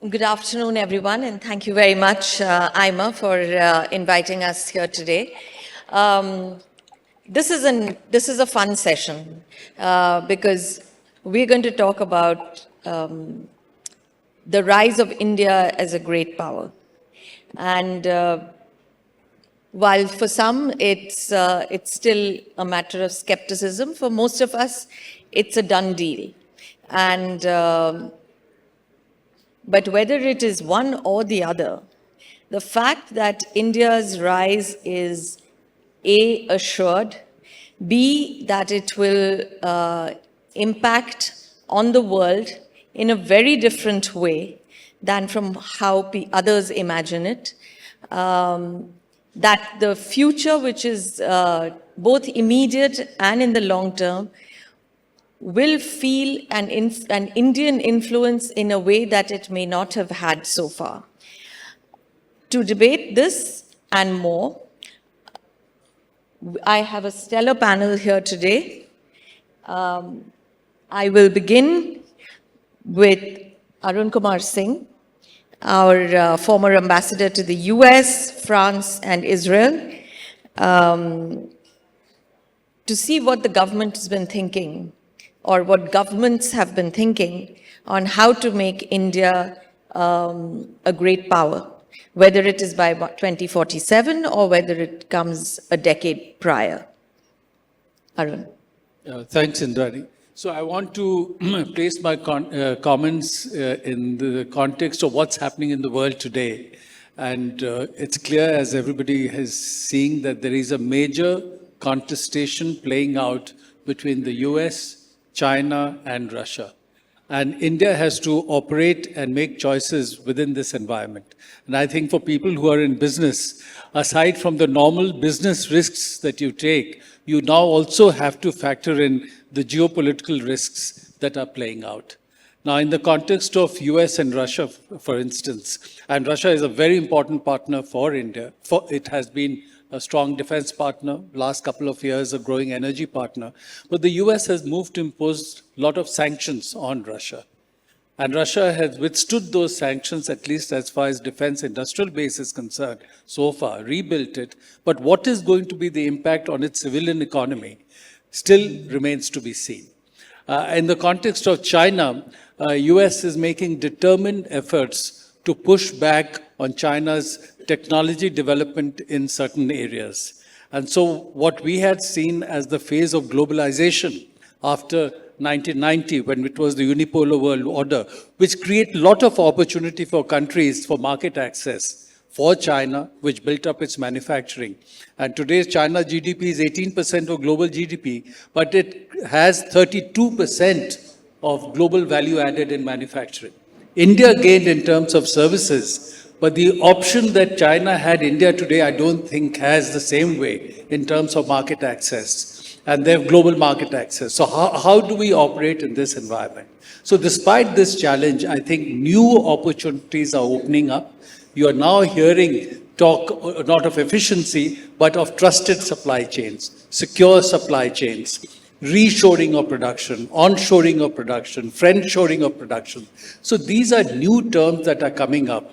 Good afternoon, everyone, and thank you very much, AIMA, for inviting us here today. Um, this is a fun session because we're going to talk about the rise of India as a great power. And while for some it's still a matter of skepticism, for most of us it's a done deal. And but whether it is one or the other, the fact that India's rise is A, assured, B, that it will impact on the world in a very different way than from how others imagine it, that the future, which is both immediate and in the long term, will feel an Indian influence in a way that it may not have had so far. To debate this and more, I have a stellar panel here today. I will begin with Arun Kumar Singh, our former ambassador to the US, France, and Israel, to see what the government has been thinking, or what governments have been thinking on how to make India a great power, whether it is by 2047 or whether it comes a decade prior. Arun. Thanks, Indrani. So I want to place my comments in the context of what's happening in the world today. And it's clear, as everybody is seeing, that there is a major contestation playing out between the US, China, and Russia. And India has to operate and make choices within this environment. And I think for people who are in business, aside from the normal business risks that you take, you now also have to factor in the geopolitical risks that are playing out. Now, in the context of US and Russia, for instance, and Russia is a very important partner for India. It has been a strong defense partner, last couple of years a growing energy partner. But the US has moved to impose a lot of sanctions on Russia. And Russia has withstood those sanctions, at least as far as defense industrial base is concerned, so far, rebuilt it. But what is going to be the impact on its civilian economy still remains to be seen. In the context of China, US is making determined efforts to push back on China's technology development in certain areas. And so what we had seen as the phase of globalization after 1990, when it was the unipolar world order, which created a lot of opportunity for countries for market access for China, which built up its manufacturing. And today, China's GDP is 18% of global GDP, but it has 32% of global value added in manufacturing. India gained in terms of services, but the option that China had India today, I don't think has the same way in terms of market access. And they have global market access. So how do we operate in this environment? So despite this challenge, I think new opportunities are opening up. You are now hearing talk not of efficiency, but of trusted supply chains, secure supply chains, reshoring of production, onshoring of production, friendshoring of production. So these are new terms that are coming up.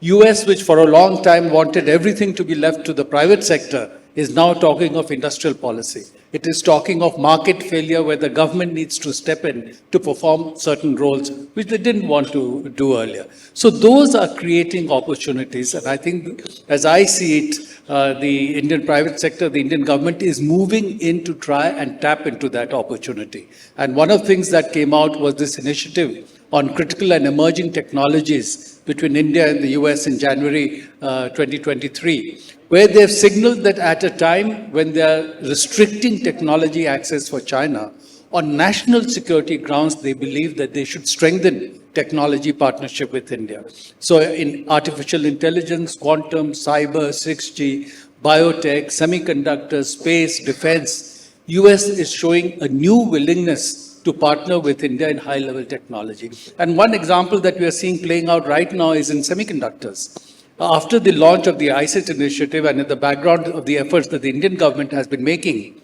US, which for a long time wanted everything to be left to the private sector, is now talking of industrial policy. It is talking of market failure where the government needs to step in to perform certain roles, which they didn't want to do earlier. So those are creating opportunities. And I think, as I see it, the Indian private sector, the Indian government is moving in to try and tap into that opportunity. And one of the things that came out was this initiative on critical and emerging technologies between India and the US in January 2023, where they've signaled that at a time when they're restricting technology access for China, on national security grounds, they believe that they should strengthen technology partnership with India. So in artificial intelligence, quantum, cyber, 6G, biotech, semiconductors, space, defense, US is showing a new willingness to partner with India in high-level technology. And one example that we are seeing playing out right now is in semiconductors. After the launch of the ICIT initiative and in the background of the efforts that the Indian government has been making,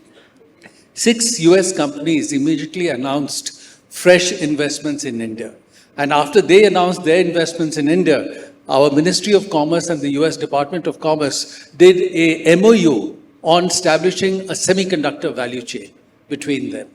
6 US companies immediately announced fresh investments in India. And after they announced their investments in India, our Ministry of Commerce and the US Department of Commerce did a MOU on establishing a semiconductor value chain between them.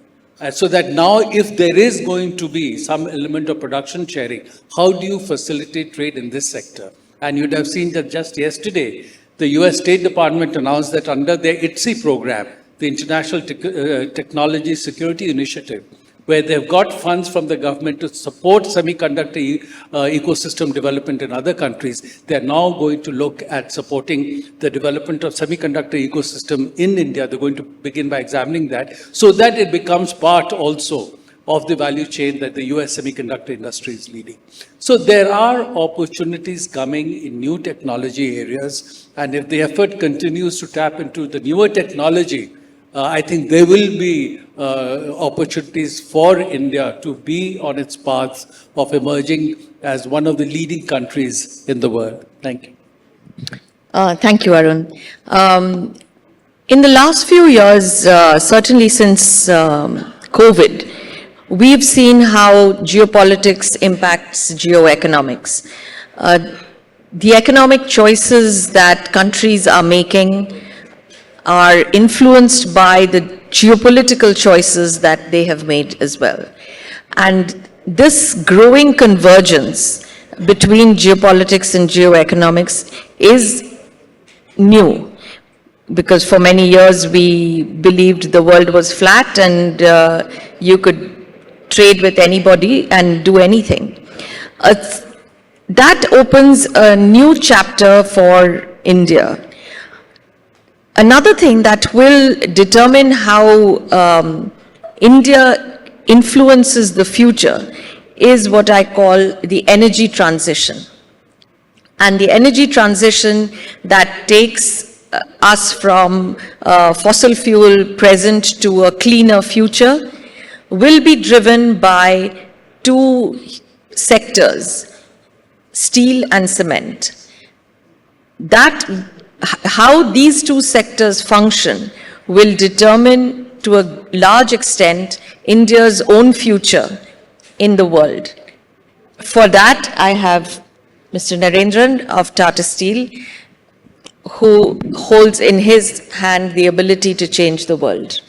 So that now, if there is going to be some element of production sharing, how do you facilitate trade in this sector? And you'd have seen that just yesterday, the US State Department announced that under their ITSI program, the International Technology Security Initiative, where they've got funds from the government to support semiconductor ecosystem development in other countries, they're now going to look at supporting the development of semiconductor ecosystem in India. They're going to begin by examining that so that it becomes part also of the value chain that the US semiconductor industry is leading. So there are opportunities coming in new technology areas, and if the effort continues to tap into the newer technology, I think there will be opportunities for India to be on its path of emerging as one of the leading countries in the world. Thank you. Thank you, Arun. In the last few years, certainly since COVID, we've seen how geopolitics impacts geoeconomics. The economic choices that countries are making are influenced by the geopolitical choices that they have made as well. And this growing convergence between geopolitics and geoeconomics is new, because for many years we believed the world was flat and you could trade with anybody and do anything. That opens a new chapter for India. Another thing that will determine how India influences the future is what I call the energy transition. And the energy transition that takes us from fossil fuel present to a cleaner future will be driven by two sectors, steel and cement. How these two sectors function will determine to a large extent India's own future in the world. For that, I have Mr. Narendran of Tata Steel, who holds in his hand the ability to change the world.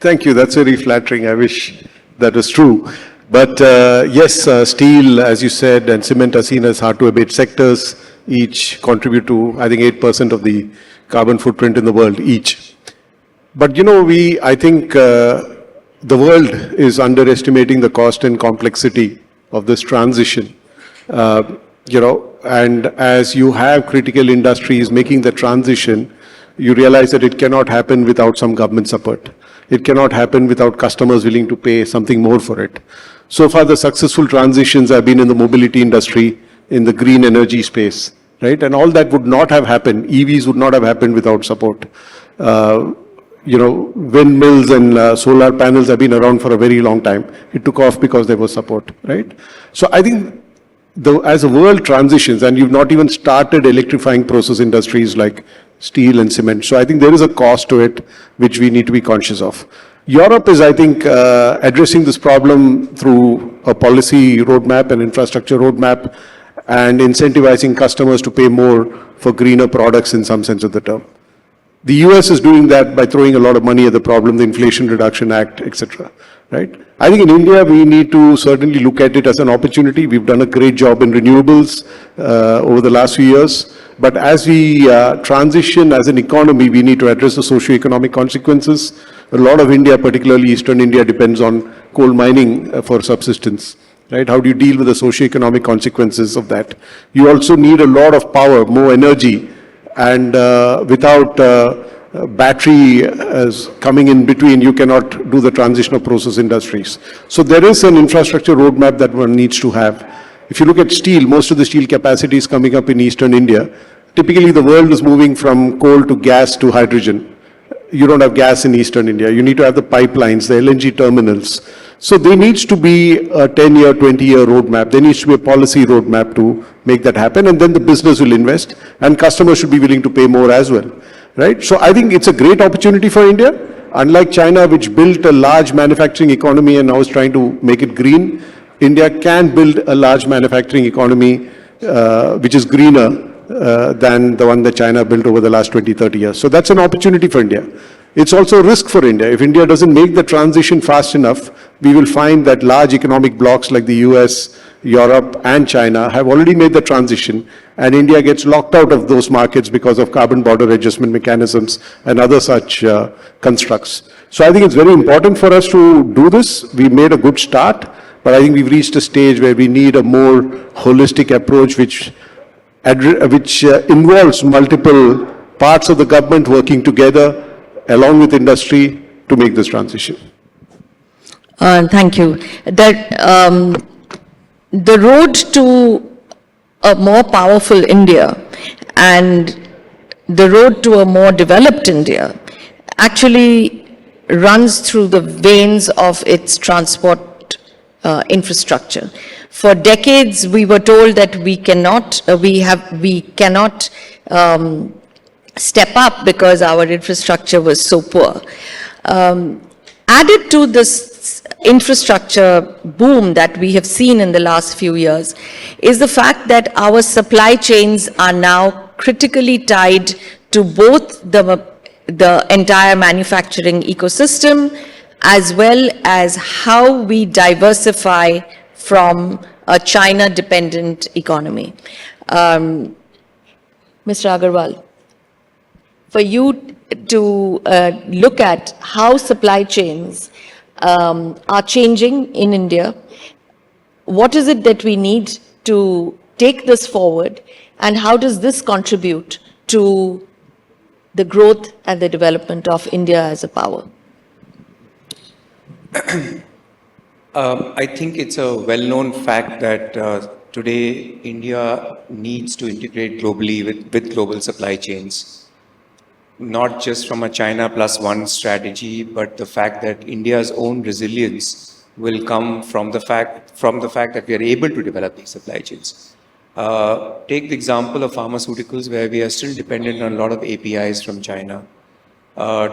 Thank you. That's very flattering. I wish that was true. But yes, steel, as you said, and cement are seen as hard-to-abate sectors. Each contribute to, I think, 8% of the carbon footprint in the world each. But, you know, I think the world is underestimating the cost and complexity of this transition. You know, and as you have critical industries making the transition, you realize that it cannot happen without some government support. It cannot happen without customers willing to pay something more for it. So far, the successful transitions have been in the mobility industry, in the green energy space, right? And all that would not have happened. EVs would not have happened without support. You know, windmills and solar panels have been around for a very long time. It took off because there was support, right? So I think as the world transitions, and you've not even started electrifying process industries like steel and cement. So I think there is a cost to it, which we need to be conscious of. Europe is, I think, addressing this problem through a policy roadmap, an infrastructure roadmap, and incentivizing customers to pay more for greener products in some sense of the term. The US is doing that by throwing a lot of money at the problem, the Inflation Reduction Act, etc. Right? I think in India, we need to certainly look at it as an opportunity. We've done a great job in renewables over the last few years. But as we transition as an economy, we need to address the socio-economic consequences. A lot of India, particularly Eastern India, depends on coal mining for subsistence. Right? How do you deal with the socio-economic consequences of that? You also need a lot of power, more energy, and without battery as coming in between, you cannot do the transition of process industries. So there is an infrastructure roadmap that one needs to have. If you look at steel, most of the steel capacity is coming up in Eastern India. Typically, the world is moving from coal to gas to hydrogen. You don't have gas in Eastern India. You need to have the pipelines, the LNG terminals. So there needs to be a 10-year, 20-year roadmap. There needs to be a policy roadmap to make that happen. And then the business will invest and customers should be willing to pay more as well. Right? So I think it's a great opportunity for India. Unlike China, which built a large manufacturing economy and now is trying to make it green, India can build a large manufacturing economy which is greener than the one that China built over the last 20, 30 years. So that's an opportunity for India. It's also a risk for India. If India doesn't make the transition fast enough, we will find that large economic blocs like the US, Europe and China have already made the transition, and India gets locked out of those markets because of carbon border adjustment mechanisms and other such constructs. So I think it's very important for us to do this. We made a good start, but I think we've reached a stage where we need a more holistic approach which involves multiple parts of the government working together along with industry to make this transition. Thank you. The road to a more powerful India and the road to a more developed India actually runs through the veins of its transport infrastructure. For decades, we were told that we cannot step up because our infrastructure was so poor. Added to this infrastructure boom that we have seen in the last few years is the fact that our supply chains are now critically tied to both the entire manufacturing ecosystem as well as how we diversify from a China-dependent economy. Mr. Agarwal, for you to look at how supply chains are changing in India, what is it that we need to take this forward, and how does this contribute to the growth and the development of India as a power? I think it's a well-known fact that today India needs to integrate globally with global supply chains. Not just from a China plus one strategy, but the fact that India's own resilience will come from the fact that we are able to develop these supply chains. Take the example of pharmaceuticals, where we are still dependent on a lot of APIs from China.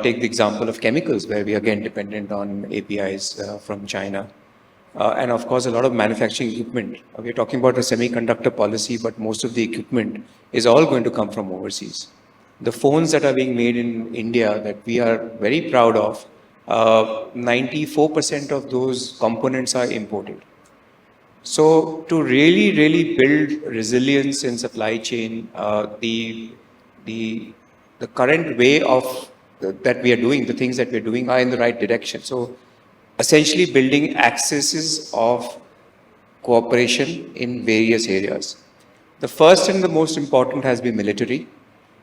Take the example of chemicals, where we are again dependent on APIs from China. And of course, a lot of manufacturing equipment. We're talking about a semiconductor policy, but most of the equipment is all going to come from overseas. The phones that are being made in India that we are very proud of, 94% of those components are imported. So to really build resilience in supply chain, the current way of that we are doing, the things that we're doing are in the right direction. So essentially building accesses of cooperation in various areas. The first and the most important has been military.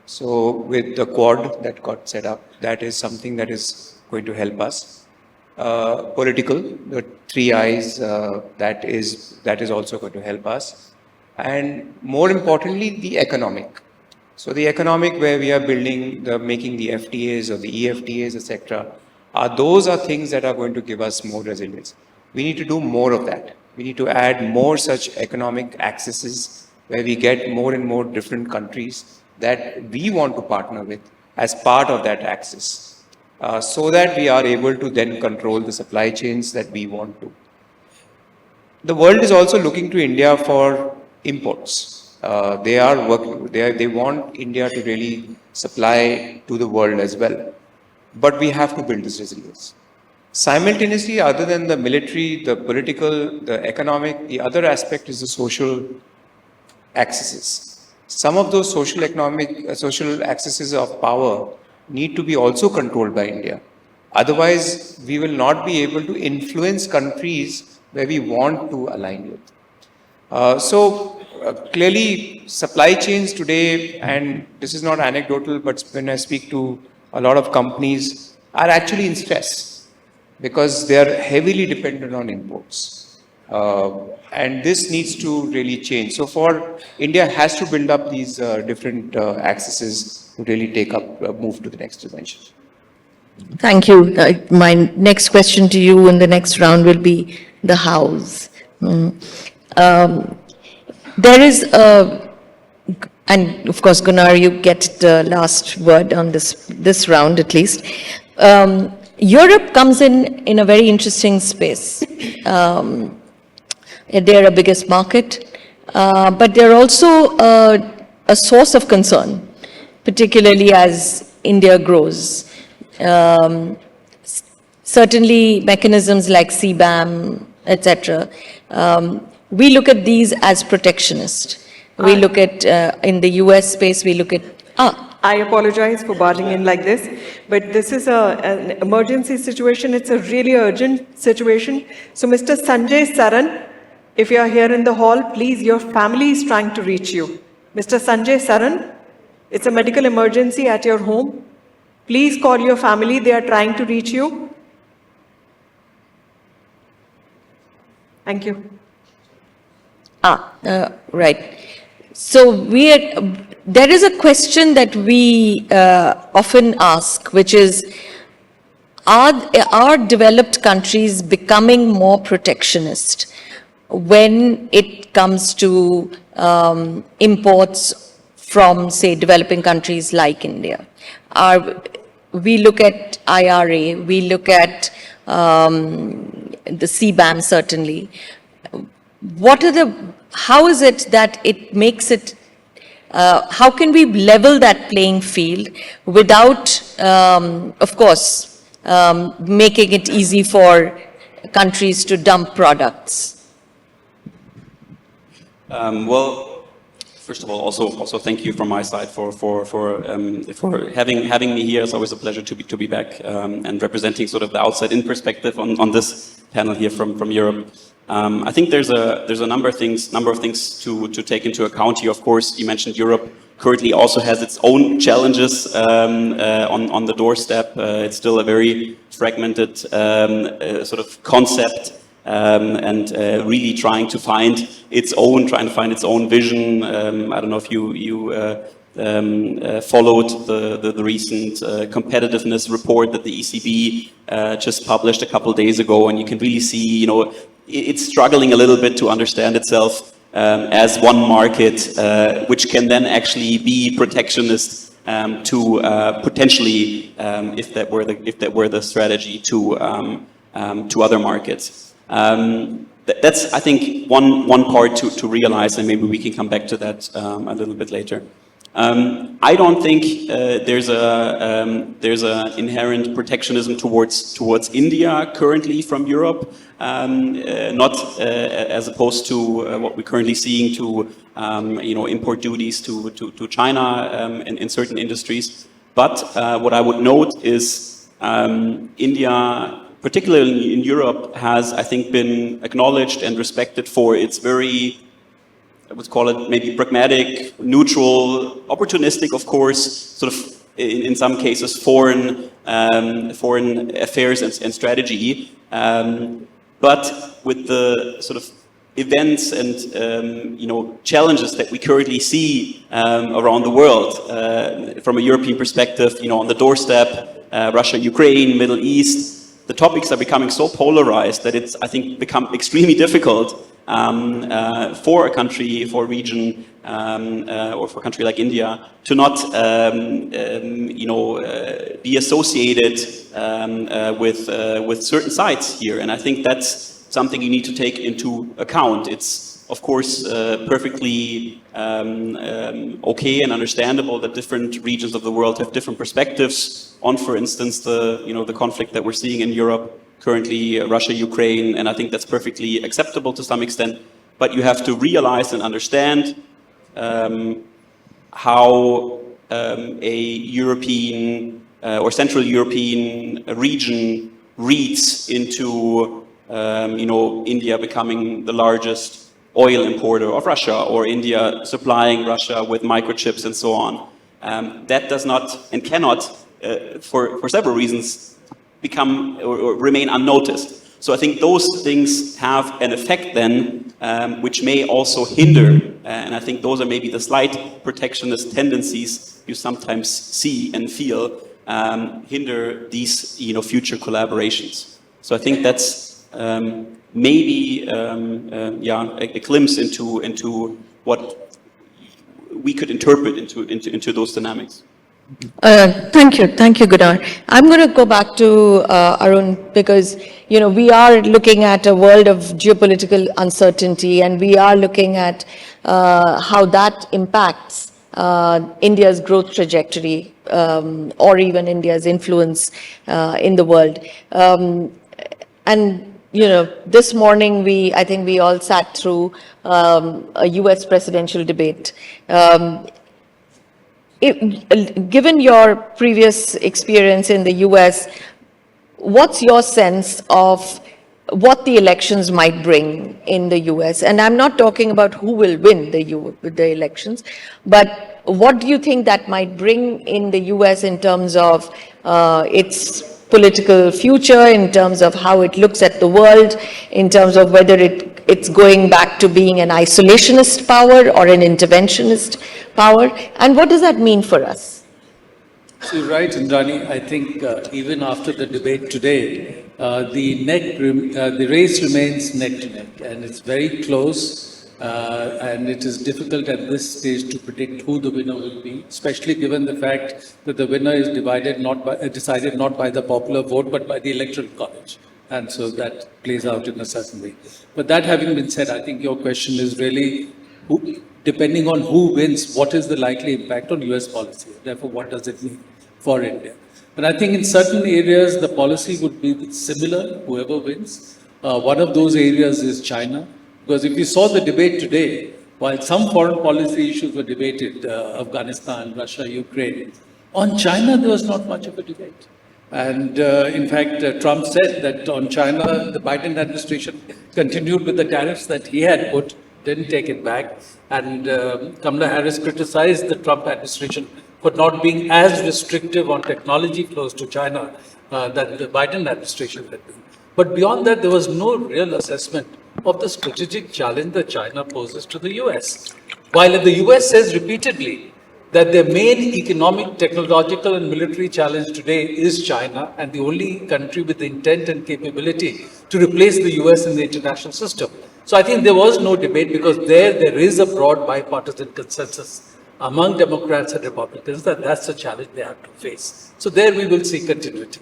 So with the Quad that got set up, that is something that is going to help us. Political, the 3 I's, that is also going to help us. And more importantly, the economic. So the economic, where we are building, making the FTAs or the EFTAs, etc. Those are things that are going to give us more resilience. We need to do more of that. We need to add more such economic accesses where we get more and more different countries that we want to partner with as part of that access, so that we are able to then control the supply chains that we want to. The world is also looking to India for imports. They want India to really supply to the world as well. But we have to build this resilience. Simultaneously, other than the military, the political, the economic, the other aspect is the social accesses. Some of those social accesses of power need to be also controlled by India. Otherwise, we will not be able to influence countries where we want to align with. Clearly, supply chains today, and this is not anecdotal, but when I speak to a lot of companies, are actually in stress because they are heavily dependent on imports. And this needs to really change. So for India has to build up these different accesses to really move to the next dimension. Thank you. My next question to you in the next round will be the hows. There is and of course, Gunnar, you get the last word on this round at least. Europe comes in a very interesting space. They're a biggest market, but they're also a source of concern, particularly as India grows. Certainly mechanisms like CBAM, etc. We look at these as protectionist. We look at, in the US space, we look at, I apologize for barging in like this, but this is an emergency situation. It's a really urgent situation. So Mr. Sanjay Saran, if you are here in the hall, please, your family is trying to reach you. Mr. Sanjay Saran, it's a medical emergency at your home. Please call your family. They are trying to reach you. Thank you. right. So there is a question that we often ask, which is, are developed countries becoming more protectionist when it comes to imports from, say, developing countries like India? We look at IRA, we look at the CBAM certainly. How is it that it makes it, how can we level that playing field without, of course, making it easy for countries to dump products? Well, first of all, also thank you from my side for having me here. It's always a pleasure to be back and representing sort of the outside-in perspective on this panel here from Europe. I think there's a number of things to take into account here. Of course, you mentioned Europe currently also has its own challenges on the doorstep. It's still a very fragmented sort of concept. And really trying to find its own vision. I don't know if you followed the recent competitiveness report that the ECB just published a couple of days ago, and you can really see, it's struggling a little bit to understand itself as one market, which can then actually be protectionist to potentially, if that were the strategy, to other markets. That's, I think, one part to realize, and maybe we can come back to that a little bit later. I don't think there's a inherent protectionism towards India currently from Europe, not as opposed to what we're currently seeing to import duties to China in certain industries. But what I would note is India, particularly in Europe, has, I think, been acknowledged and respected for its very, I would call it maybe pragmatic, neutral, opportunistic, of course, sort of in some cases foreign affairs and strategy. But with the sort of events and challenges that we currently see around the world, from a European perspective, on the doorstep, Russia, Ukraine, Middle East. The topics are becoming so polarized that it's, I think, become extremely difficult for a country, for a region, or for a country like India to not, be associated with certain sides here. And I think that's something you need to take into account. It's, of course, perfectly okay and understandable that different regions of the world have different perspectives on, for instance, the conflict that we're seeing in Europe currently, Russia, Ukraine, and I think that's perfectly acceptable to some extent. But you have to realize and understand how a European or Central European region reads into India becoming the largest oil importer of Russia, or India supplying Russia with microchips and so on. That does not and cannot, for several reasons, become or remain unnoticed. So I think those things have an effect then, which may also hinder, and I think those are maybe the slight protectionist tendencies you sometimes see and feel, hinder these future collaborations. So I think that's maybe a glimpse into what we could interpret into those dynamics. Thank you, Gunnar. I'm going to go back to Arun because, we are looking at a world of geopolitical uncertainty, and we are looking at how that impacts India's growth trajectory, or even India's influence in the world. And, this morning I think we all sat through a US presidential debate. Given your previous experience in the US, what's your sense of what the elections might bring in the US? And I'm not talking about who will win the elections, but what do you think that might bring in the US in terms of its political future, in terms of how it looks at the world, in terms of whether it's going back to being an isolationist power or an interventionist power, and what does that mean for us? So you're right, Indrani. I think even after the debate today, the race remains neck to neck, and it's very close. And it is difficult at this stage to predict who the winner will be, especially given the fact that the winner is decided not by the popular vote, but by the Electoral College. And so that plays out in a certain way. But that having been said, I think your question is really, depending on who wins, what is the likely impact on US policy? Therefore, what does it mean for India? And I think in certain areas, the policy would be similar, whoever wins. One of those areas is China. Because if you saw the debate today, while some foreign policy issues were debated, Afghanistan, Russia, Ukraine, on China there was not much of a debate. And in fact, Trump said that on China, the Biden administration continued with the tariffs that he had put, didn't take it back. And Kamala Harris criticized the Trump administration for not being as restrictive on technology flows to China that the Biden administration had been. But beyond that, there was no real assessment of the strategic challenge that China poses to the US. While the US says repeatedly that their main economic, technological, and military challenge today is China, and the only country with the intent and capability to replace the US in the international system. So I think there was no debate because there is a broad bipartisan consensus among Democrats and Republicans that that's the challenge they have to face. So there we will see continuity.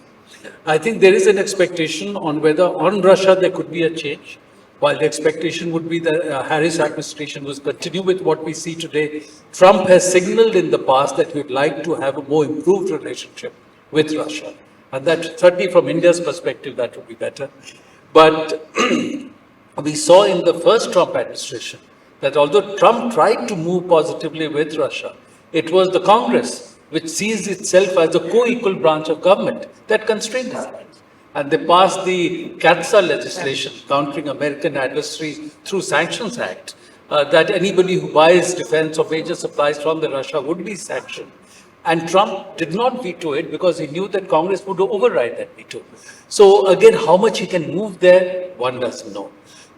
I think there is an expectation on whether on Russia there could be a change. While the expectation would be that Harris administration will continue with what we see today, Trump has signaled in the past that we'd like to have a more improved relationship with Russia. And that certainly from India's perspective, that would be better. But we saw in the first Trump administration that although Trump tried to move positively with Russia, it was the Congress which sees itself as a co-equal branch of government that constrained his rights. And they passed the CATSA legislation, Countering American Adversaries Through Sanctions Act, that anybody who buys defense or major supplies from the Russia would be sanctioned. And Trump did not veto it because he knew that Congress would override that veto. So again, how much he can move there, one doesn't know.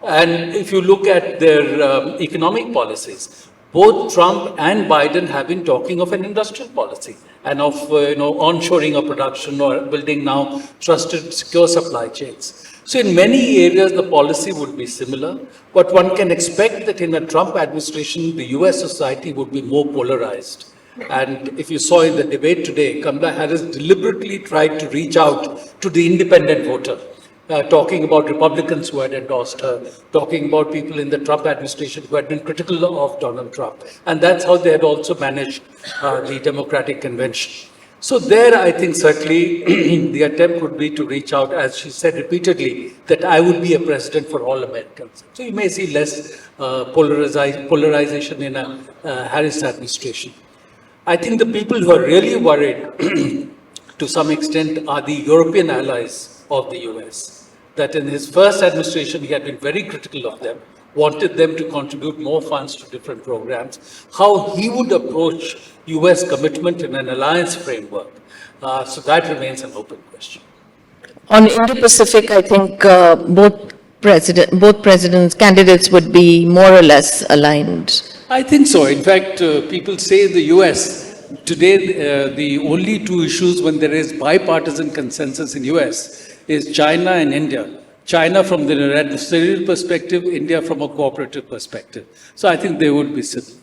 And if you look at their economic policies, both Trump and Biden have been talking of an industrial policy and of onshoring of production or building now trusted, secure supply chains. So in many areas, the policy would be similar, but one can expect that in a Trump administration, the US society would be more polarized. And if you saw in the debate today, Kamala Harris deliberately tried to reach out to the independent voter. Talking about Republicans who had endorsed her, talking about people in the Trump administration who had been critical of Donald Trump. And that's how they had also managed the Democratic convention. So there, I think certainly the attempt would be to reach out, as she said repeatedly, that I would be a president for all Americans. So you may see less polarization in a Harris administration. I think the people who are really worried to some extent are the European allies of the US. That in his first administration, he had been very critical of them, wanted them to contribute more funds to different programs, how he would approach US commitment in an alliance framework. So that remains an open question. On Indo-Pacific, I think both presidents, candidates would be more or less aligned. I think so. In fact, people say in the US, today the only two issues when there is bipartisan consensus in US is China and India. China from the adversarial perspective, India from a cooperative perspective. So I think they would be similar.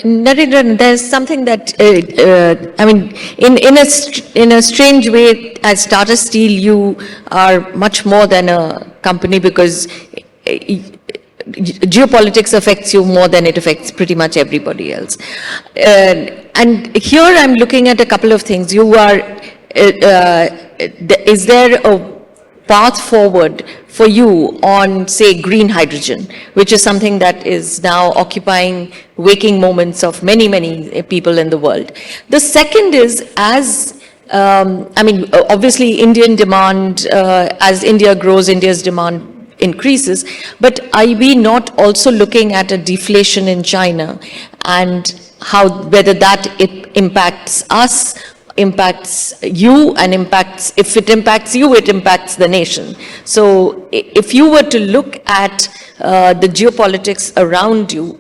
Narendran, there's something that, I mean, in a strange way, as Tata Steel, you are much more than a company because geopolitics affects you more than it affects pretty much everybody else. And here I'm looking at a couple of things. You are, is there a path forward for you on, say, green hydrogen, which is something that is now occupying waking moments of many, many people in the world? The second is, as I mean, obviously Indian demand, as India grows, India's demand increases, but are we not also looking at a deflation in China and how, whether that it impacts us, impacts you, and impacts, if it impacts you, it impacts the nation. So if you were to look at the geopolitics around you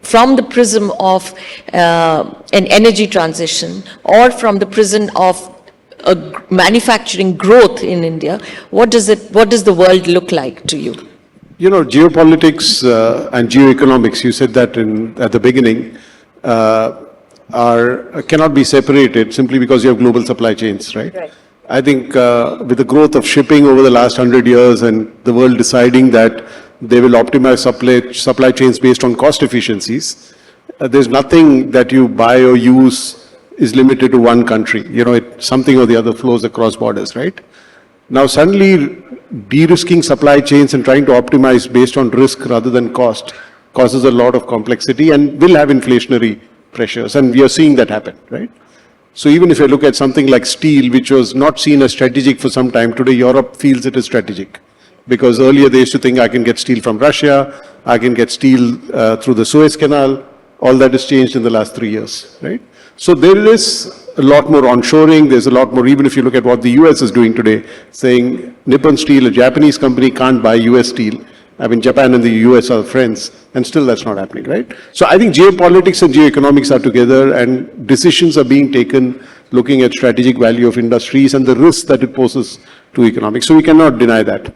from the prism of an energy transition or from the prism of manufacturing growth in India, what does the world look like to you? You know, geopolitics and geoeconomics, you said that at the beginning, cannot be separated simply because you have global supply chains, right? Right. I think with the growth of shipping over the last 100 years and the world deciding that they will optimize supply chains based on cost efficiencies, there's nothing that you buy or use is limited to one country. You know, something or the other flows across borders, right? Now suddenly de-risking supply chains and trying to optimize based on risk rather than cost causes a lot of complexity and will have inflationary pressures, and we are seeing that happen, right? So even if you look at something like steel, which was not seen as strategic for some time, today Europe feels it is strategic. Because earlier they used to think I can get steel from Russia, I can get steel through the Suez Canal. All that has changed in the last 3 years, right? So there is a lot more onshoring, there's a lot more, even if you look at what the US is doing today, saying Nippon Steel, a Japanese company, can't buy US steel. I mean, Japan and the US are friends, and still that's not happening, right? So I think geopolitics and geoeconomics are together, and decisions are being taken looking at strategic value of industries and the risks that it poses to economics. So we cannot deny that.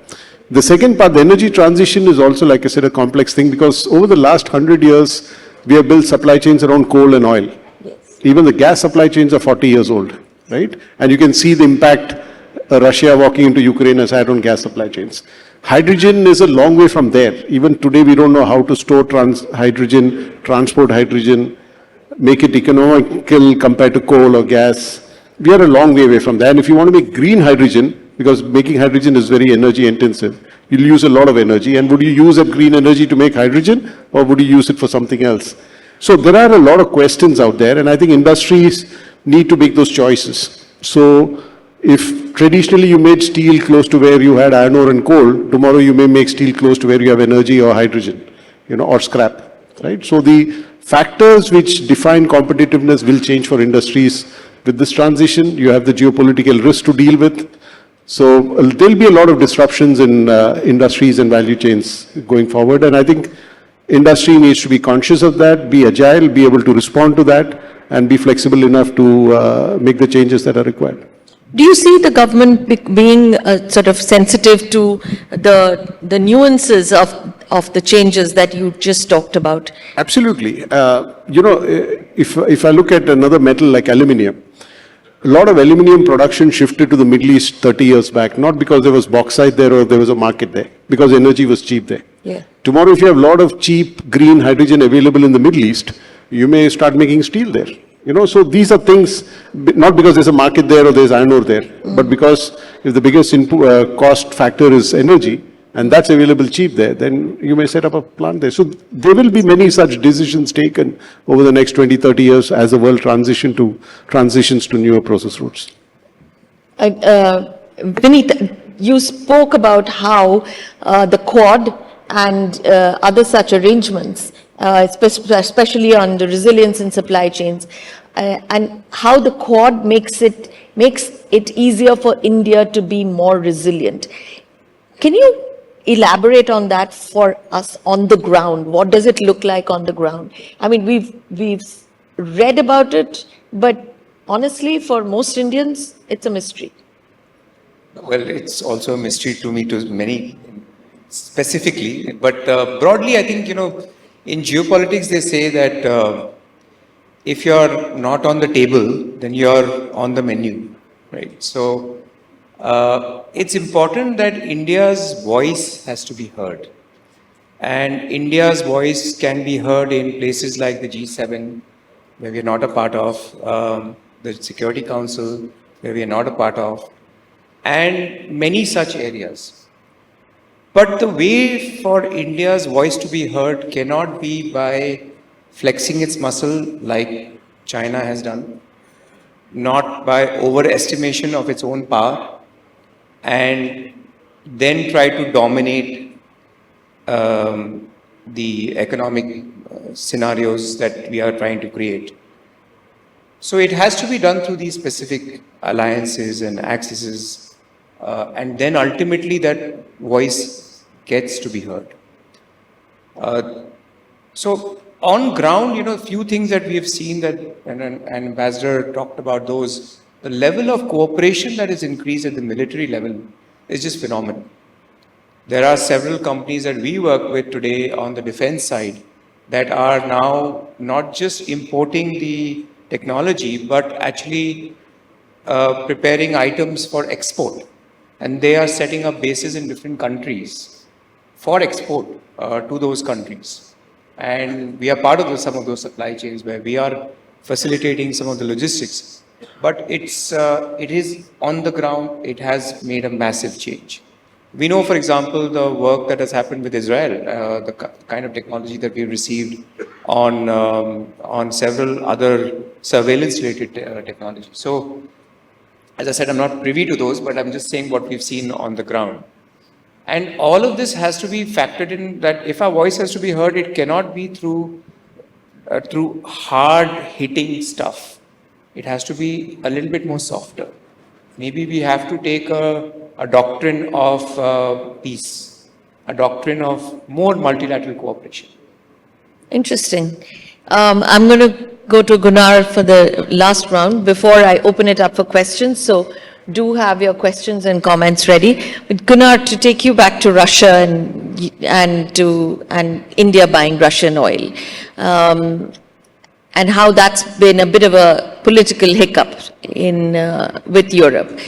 The second part, the energy transition, is also, like I said, a complex thing, because over the last 100 years, we have built supply chains around coal and oil. Yes. Even the gas supply chains are 40 years old, right? And you can see the impact Russia walking into Ukraine has had on gas supply chains. Hydrogen is a long way from there. Even today, we don't know how to store hydrogen, transport hydrogen, make it economical compared to coal or gas. We are a long way away from that. And if you want to make green hydrogen, because making hydrogen is very energy intensive, you'll use a lot of energy. And would you use that green energy to make hydrogen, or would you use it for something else? So there are a lot of questions out there, and I think industries need to make those choices. So if traditionally you made steel close to where you had iron ore and coal, tomorrow you may make steel close to where you have energy or hydrogen, you know, or scrap, right? So the factors which define competitiveness will change for industries with this transition. You have the geopolitical risk to deal with. So there'll be a lot of disruptions in industries and value chains going forward. And I think industry needs to be conscious of that, be agile, be able to respond to that, and be flexible enough to make the changes that are required. Do you see the government being sort of sensitive to the nuances of the changes that you just talked about? Absolutely. You know, if I look at another metal like aluminium, a lot of aluminium production shifted to the Middle East 30 years back, not because there was bauxite there or there was a market there, because energy was cheap there. Yeah. Tomorrow, if you have a lot of cheap green hydrogen available in the Middle East, you may start making steel there. You know, so these are things, not because there's a market there or there's iron ore there, but because if the biggest input, cost factor is energy, and that's available cheap there, then you may set up a plant there. So there will be many such decisions taken over the next 20, 30 years as the world transitions to newer process routes. Vineet, you spoke about how the Quad and other such arrangements, especially on the resilience in supply chains, and how the Quad makes it easier for India to be more resilient. Can you elaborate on that for us on the ground? What does it look like on the ground? I mean, we've read about it, but honestly, for most Indians, it's a mystery. Well, it's also a mystery to me, to many specifically, but broadly, I think, you know, in geopolitics, they say that if you're not on the table, then you're on the menu, right? So it's important that India's voice has to be heard. And India's voice can be heard in places like the G7, where we are not a part of, the Security Council, where we are not a part of, and many such areas. But the way for India's voice to be heard cannot be by flexing its muscle like China has done, not by overestimation of its own power, and then try to dominate the economic scenarios that we are trying to create. So it has to be done through these specific alliances and axes, and then ultimately that voice gets to be heard. So on ground, a few things that we have seen that, and Ambassador talked about those, the level of cooperation that is increased at the military level is just phenomenal. There are several companies that we work with today on the defense side that are now not just importing the technology, but actually preparing items for export. And they are setting up bases in different countries for export to those countries. And we are part of some of those supply chains where we are facilitating some of the logistics. But it is on the ground, it has made a massive change. We know, for example, the work that has happened with Israel, the kind of technology that we received on several other surveillance-related technologies. So, as I said, I'm not privy to those, but I'm just saying what we've seen on the ground. And all of this has to be factored in, that if our voice has to be heard, it cannot be through hard-hitting stuff. It has to be a little bit more softer. Maybe we have to take a doctrine of peace, a doctrine of more multilateral cooperation. Interesting. I'm going to go to Gunnar for the last round before I open it up for questions. So do have your questions and comments ready. But Gunnar, to take you back to Russia and India buying Russian oil, and how that's been a bit of a political hiccup with Europe.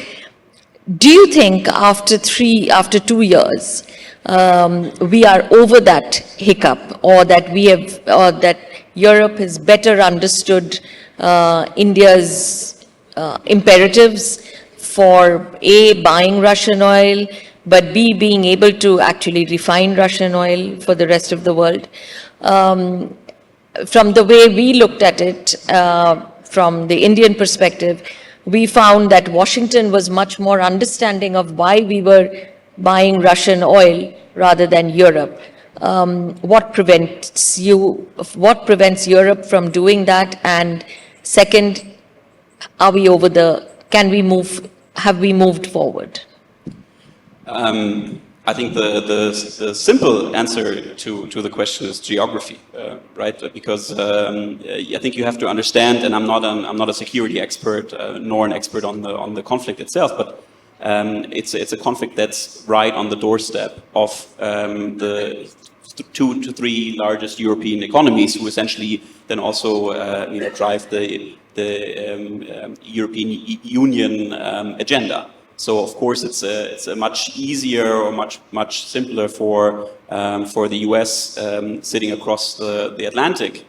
Do you think after 2 years, we are over that hiccup, or that Europe has better understood India's imperatives for A, buying Russian oil, but B, being able to actually refine Russian oil for the rest of the world? From the way we looked at it, from the Indian perspective, we found that Washington was much more understanding of why we were buying Russian oil rather than Europe. What prevents Europe from doing that? And second, have we moved forward? I think the simple answer to the question is geography, right? Because I think you have to understand, and I'm not a security expert nor an expert on the conflict itself, but it's a conflict that's right on the doorstep of the 2 to 3 largest European economies, who essentially then also drive the European Union agenda. So of course it's a much easier or much simpler for the US sitting across the Atlantic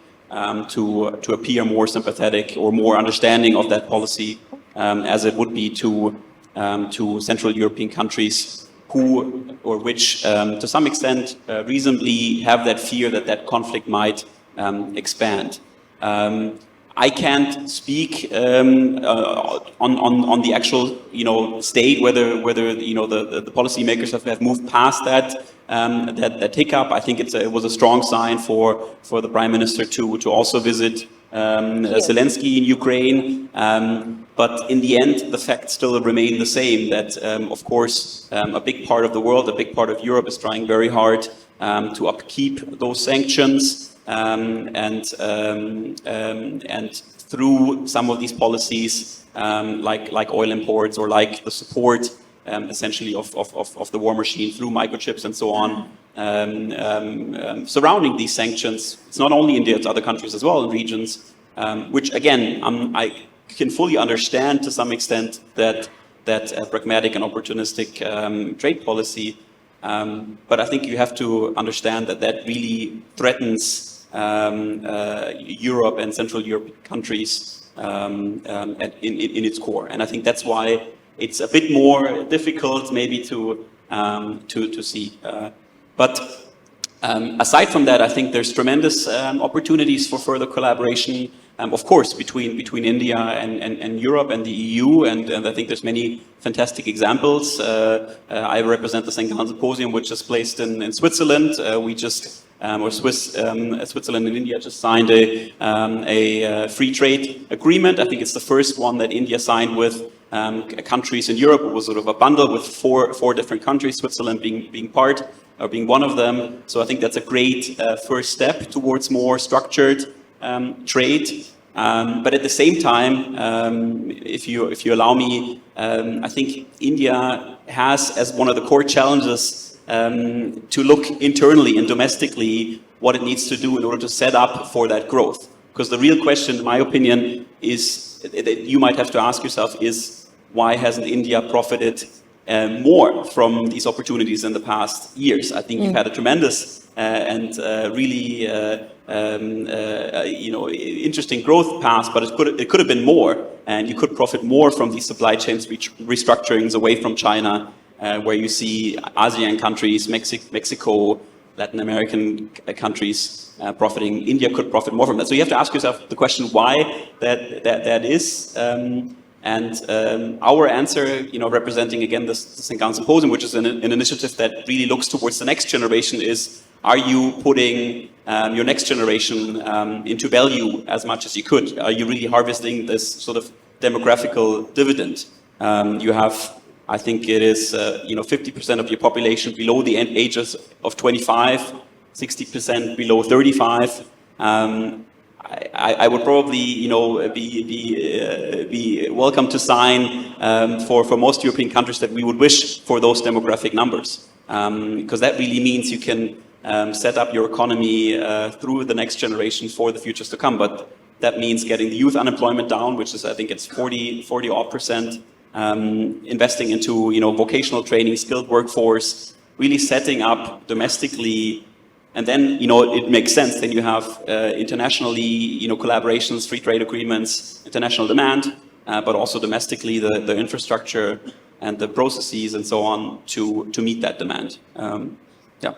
to appear more sympathetic or more understanding of that policy as it would be to Central European countries which to some extent reasonably have that fear that conflict might expand. I can't speak on the actual state whether the policymakers have moved past that hiccup. I think it was a strong sign for the Prime Minister to also visit Zelensky in Ukraine. But in the end, the facts still remain the same, that of course a big part of the world, a big part of Europe is trying very hard to upkeep those sanctions. And through some of these policies, like oil imports or like the support essentially of the war machine through microchips and so on, surrounding these sanctions. It's not only India, it's other countries as well, and regions, which again, I can fully understand to some extent that pragmatic and opportunistic trade policy. But I think you have to understand that really threatens Europe and Central European countries in its core. And I think that's why it's a bit more difficult maybe to see. But aside from that, I think there's tremendous opportunities for further collaboration, of course, between India and Europe and the EU, and I think there's many fantastic examples. I represent the Gallen Symposium, which is placed in Switzerland. We just, Switzerland and India just signed a free trade agreement. I think it's the first one that India signed with countries in Europe. It was sort of a bundle with four different countries, Switzerland being part, or being one of them. So I think that's a great first step towards more structured trade. But at the same time, if you allow me, I think India has as one of the core challenges to look internally and domestically what it needs to do in order to set up for that growth. Because the real question, in my opinion, is that you might have to ask yourself is why hasn't India profited more from these opportunities in the past years? I think you've had a tremendous and really interesting growth path, but it could have been more, and you could profit more from these supply chains restructurings away from China, where you see ASEAN countries, Mexico, Latin American countries profiting. India could profit more from that. So you have to ask yourself the question why that is. Our answer, representing again this Gallen Symposium, which is an initiative that really looks towards the next generation, is: are you putting your next generation into value as much as you could? Are you really harvesting this sort of demographical dividend? You have, I think it is, 50% of your population below the ages of 25, 60% below 35. I would probably, be welcome to sign for most European countries that we would wish for those demographic numbers, because that really means you can set up your economy through the next generation for the futures to come. But that means getting the youth unemployment down, which is, I think it's 40%, investing into, vocational training, skilled workforce, really setting up domestically. And then, it makes sense. Then you have internationally, collaborations, free trade agreements, international demand, but also domestically the infrastructure and the processes and so on to meet that demand. Yeah.